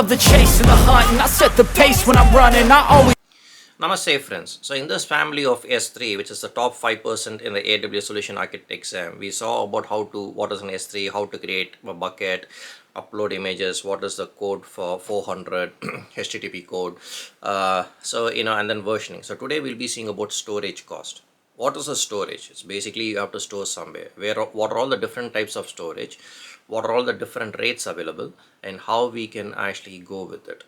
love the chase and the hunt, and I set the pace when I'm running. I always Namaste friends. So in this family of S3, which is the top 5% in the AWS Solution Architect exam, we saw about what is an S3, how to create a bucket, upload images, what is the code for 400 HTTP code, and then versioning. So today we'll be seeing about storage cost. What is a storage? It's basically you have to store somewhere. What are all the different types of storage? What are all the different rates available, and how we can actually go with it?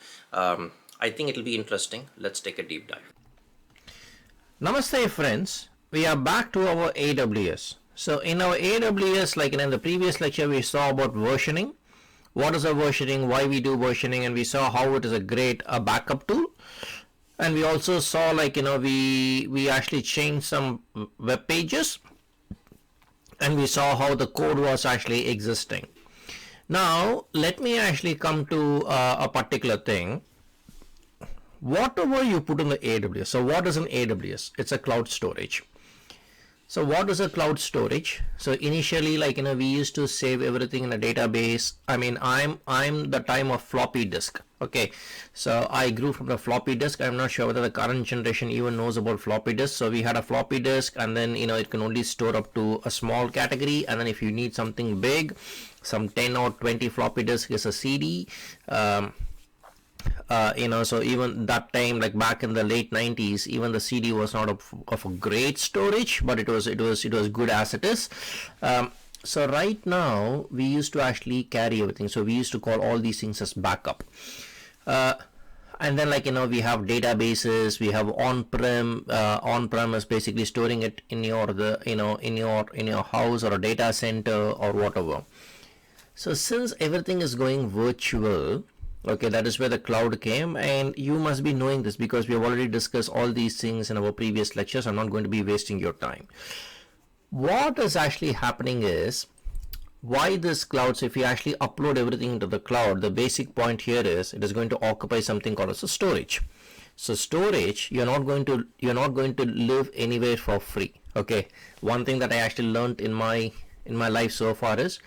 I think it'll be interesting. Let's take a deep dive. Namaste friends, we are back to our AWS. So in our AWS, like in the previous lecture, we saw about versioning. What is a versioning, why we do versioning, and we saw how it is a great backup tool. And we also saw we actually changed some web pages, and we saw how the code was actually existing. Now let me actually come to a particular thing. Whatever you put in the AWS, so what is an AWS? It's a cloud storage. So what is a cloud storage? So initially, we used to save everything in a database. I mean, I'm the time of floppy disk. Okay, so I grew from the floppy disk. I'm not sure whether the current generation even knows about floppy disk. So we had a floppy disk, and then it can only store up to a small category, and then if you need something big, some 10 or 20 floppy disk is a CD. So even that time, like back in the late 90s, even the CD was not of a great storage, but it was good as it is. So right now we used to actually carry everything. So we used to call all these things as backup. And then we have databases, we have on-prem. On-prem is basically storing it in your house or a data center or whatever. So since everything is going virtual, okay, that is where the cloud came, and you must be knowing this because we have already discussed all these things in our previous lectures. I'm not going to be wasting your time. What is actually happening is, why this cloud? So if you actually upload everything into the cloud, the basic point here is it is going to occupy something called as a storage. So storage, you're not going to live anywhere for free. Okay, one thing that I actually learned in my life so far is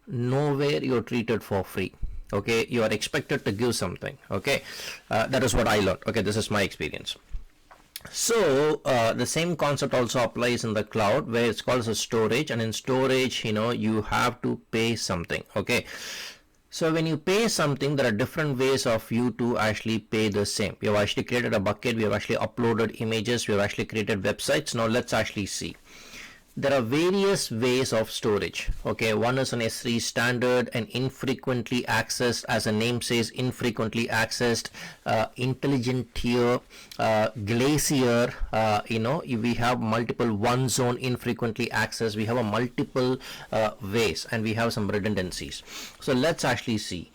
nowhere you're treated for free. Okay, you are expected to give something. Okay, that is what I learned. Okay, this is my experience. So the same concept also applies in the cloud, where it's called as a storage, and in storage you have to pay something. Okay, so when you pay something, there are different ways of you to actually pay the same. We have actually created a bucket, we have actually uploaded images, we have actually created websites. Now let's actually see. There are various ways of storage. Okay, one is an S3 standard and infrequently accessed, as the name says, infrequently accessed, intelligent tier, glacier. We have multiple one zone infrequently accessed. We have a multiple ways, and we have some redundancies. So let's actually see.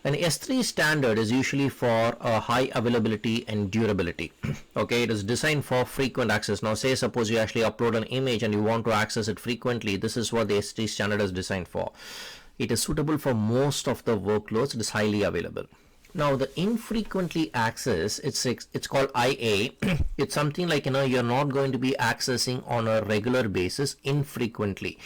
An S3 standard is usually for high availability and durability. Okay, it is designed for frequent access. Now say suppose you actually upload an image and you want to access it frequently. This is what the S3 standard is designed for. It is suitable for most of the workloads. It is highly available. Now the infrequently access, it's called IA. It's something like you're not going to be accessing on a regular basis, infrequently.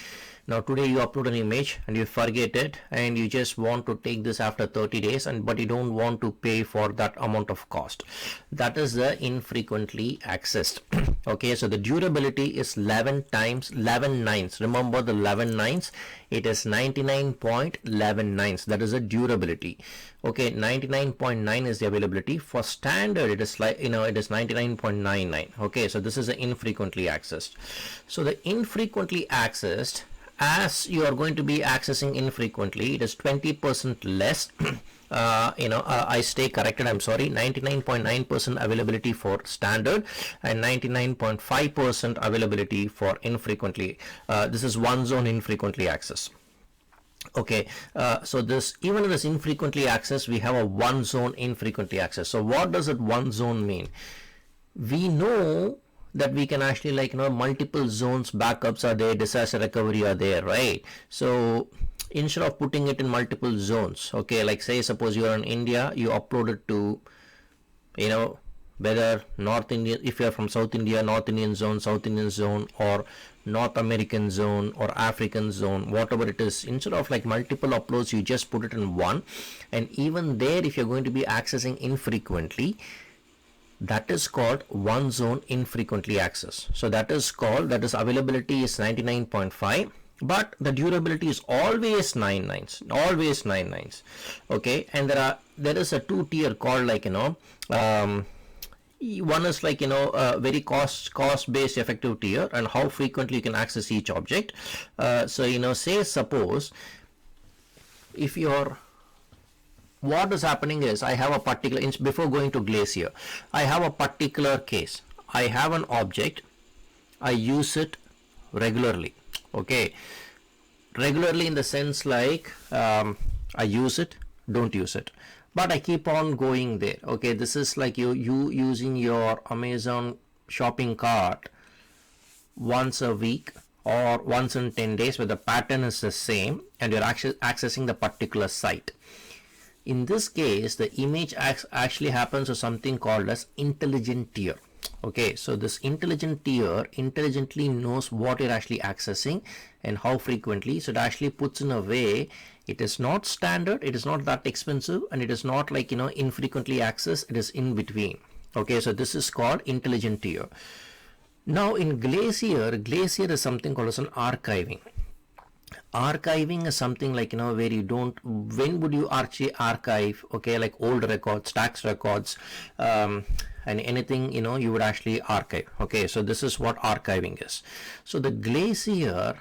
Now today you upload an image and you forget it, and you just want to take this after 30 days, but you don't want to pay for that amount of cost. That is the infrequently accessed. Okay, so the durability is 11 nines. Remember the 11 nines, it is 99.11 nines. That is the durability. Okay, 99.9 is the availability. For standard, it is it is 99.99. Okay, so this is the infrequently accessed. So the infrequently accessed, as you are going to be accessing infrequently, it is 20% less. I stay corrected, I'm sorry, 99.9% availability for standard and 99.5% availability for infrequently. This is one zone infrequently access. Okay, so even in this infrequently access, we have a one zone infrequently access. So what does it one zone mean? We know that we can actually multiple zones backups are there, disaster recovery are there, right? So instead of putting it in multiple zones, okay, like say suppose you are in India, you upload it to whether North Indian, if you are from South India, North Indian zone, or North American zone or African zone, whatever it is, instead of like multiple uploads, you just put it in one. And even there, if you're going to be accessing infrequently, that is called one zone infrequently access. So that is availability is 99.5, but the durability is always 9 nines, always 9 nines. Okay, and there is a two tier called like one is like very cost based effective tier, and how frequently you can access each object. So say suppose if you're, what is happening is, I have a particular, before going to Glacier, I have a particular case. I have an object, I use it regularly. Okay, regularly in the sense like I use it, don't use it, but I keep on going there. Okay, this is like you using your Amazon shopping cart once a week or once in 10 days, where the pattern is the same and you're actually accessing the particular site. In this case, the image actually happens to something called as intelligent tier. Okay, so this intelligent tier intelligently knows what you're actually accessing and how frequently. So it actually puts in a way, it is not standard, it is not that expensive, and it is not like infrequently accessed, it is in between. Okay, so this is called intelligent tier. Now in Glacier is something called as an archiving. Archiving is something like where you don't, when would you actually archive? Okay, like old records, tax records, and anything you would actually archive. Okay, so this is what archiving is. So the Glacier,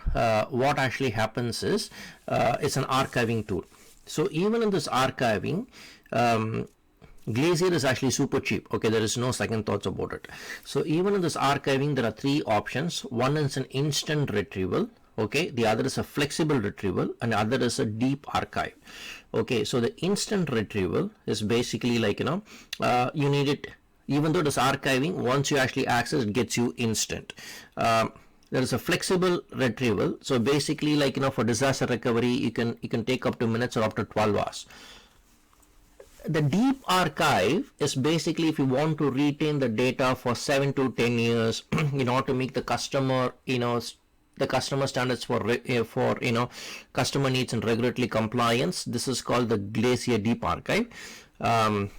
what actually happens is, it's an archiving tool. So even in this archiving, Glacier is actually super cheap. Okay, there is no second thoughts about it. So even in this archiving, there are three options. One is an instant retrieval. Okay, the other is a flexible retrieval, and the other is a deep archive. Okay, so the instant retrieval is basically like you need it, even though it is archiving, once you actually access, it gets you instant. There is a flexible retrieval, so basically like for disaster recovery, you can take up to minutes or up to 12 hours. The deep archive is basically if you want to retain the data for 7 to 10 years in order to make the customer the customer standards for customer needs and regulatory compliance. This is called the Glacier Deep Archive, and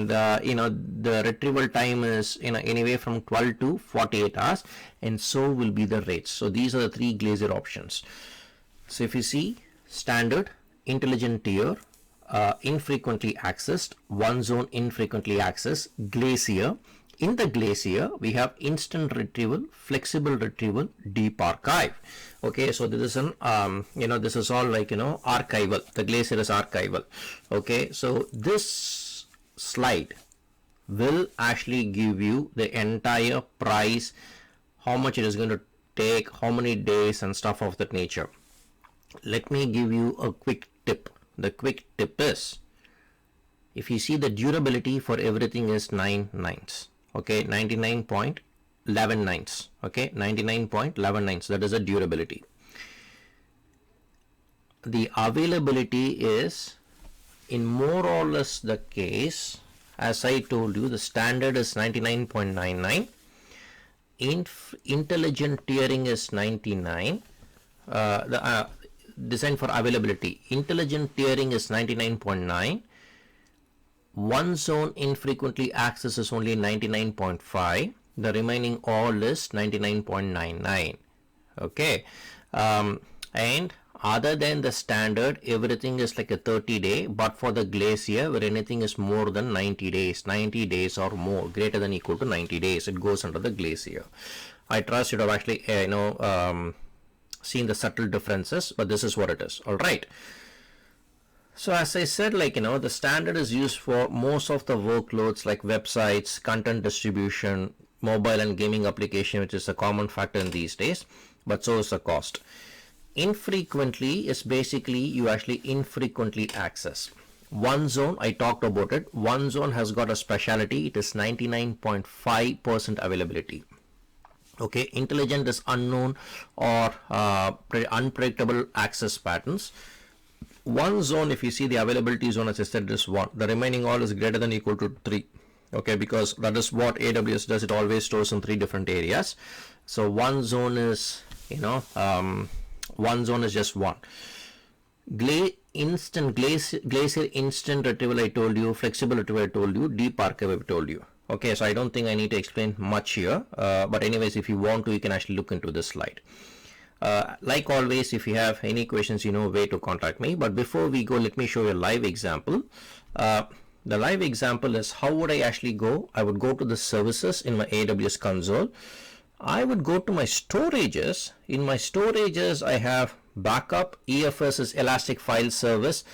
the retrieval time is anywhere from 12 to 48 hours, and so will be the rates. So these are the three Glacier options. So if you see standard, intelligent tier, infrequently accessed, one zone infrequently accessed, Glacier. In the Glacier, we have instant retrieval, flexible retrieval, deep archive. Okay, so this is an this is all like archival. The Glacier is archival. Okay, so this slide will actually give you the entire price, how much it is going to take, how many days, and stuff of that nature. Let me give you a quick tip. The quick tip is, if you see the durability for everything is 9 nines. Okay, 99.11 nines. Okay, 99.11 nines. That is a durability. The availability is in more or less the case, as I told you, the standard is 99.99. Intelligent tiering is 99. Designed for availability. Intelligent tiering is 99.9. One zone infrequently access is only 99.5. The remaining all is 99.99. Okay, and other than the standard, everything is like a 30-day, but for the Glacier, where anything is more than 90 days or more, greater than equal to 90 days, it goes under the Glacier. I trust you have actually seen the subtle differences, but this is what it is. All right. So as I said, like the standard is used for most of the workloads like websites, content distribution, mobile and gaming application, which is a common factor in these days, but so is the cost. Infrequently is basically you actually infrequently access. One zone, I talked about it. One zone has got a specialty. It is 99.5% availability. Okay, intelligent is unknown or unpredictable access patterns. One zone, if you see the availability zone, as I said, is 1. The remaining all is greater than equal to 3. okay, because that is what AWS does. It always stores in 3 different areas. So one zone is, one zone is just one. Glacier instant retrieval I told you, flexible retrieval I told you, deep archive I told you. Okay, so I don't think I need to explain much here, but anyways, if you want to, you can actually look into this slide. Like always, if you have any questions, you know where to contact me. But before we go, let me show you a live example. The live example is how would I actually go? I would go to the services in my AWS console. I would go to my storages. In my storages, I have backup. EFS is Elastic File Service.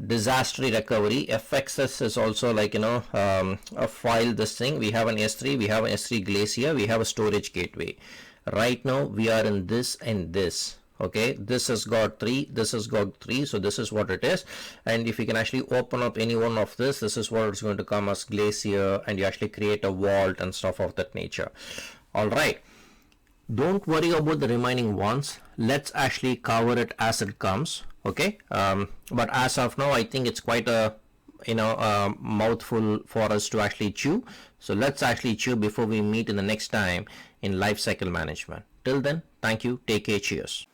Disaster recovery. FXS is also like, a file, this thing. We have an S3, we have an S3 Glacier, we have a storage gateway. Right now, we are in this and this. Okay, this has got 3, this has got 3, so this is what it is. And if you can actually open up any one of this is what it's going to come as Glacier, and you actually create a vault and stuff of that nature. All right, don't worry about the remaining ones. Let's actually cover it as it comes. Okay, but as of now, I think it's quite a mouthful for us to actually chew. So let's actually chew before we meet in the next time in lifecycle management. Till then, thank you, take care, cheers.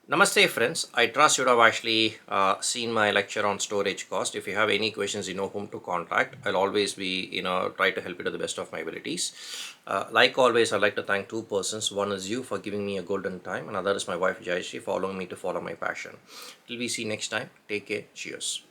Namaste friends, I trust you have actually seen my lecture on storage cost. If you have any questions, you know whom to contact. I'll always be, try to help you to the best of my abilities. Like always, I'd like to thank 2 persons. One is you for giving me a golden time, and other is my wife Jayashree for allowing me to follow my passion. Till we see next time, take care, cheers.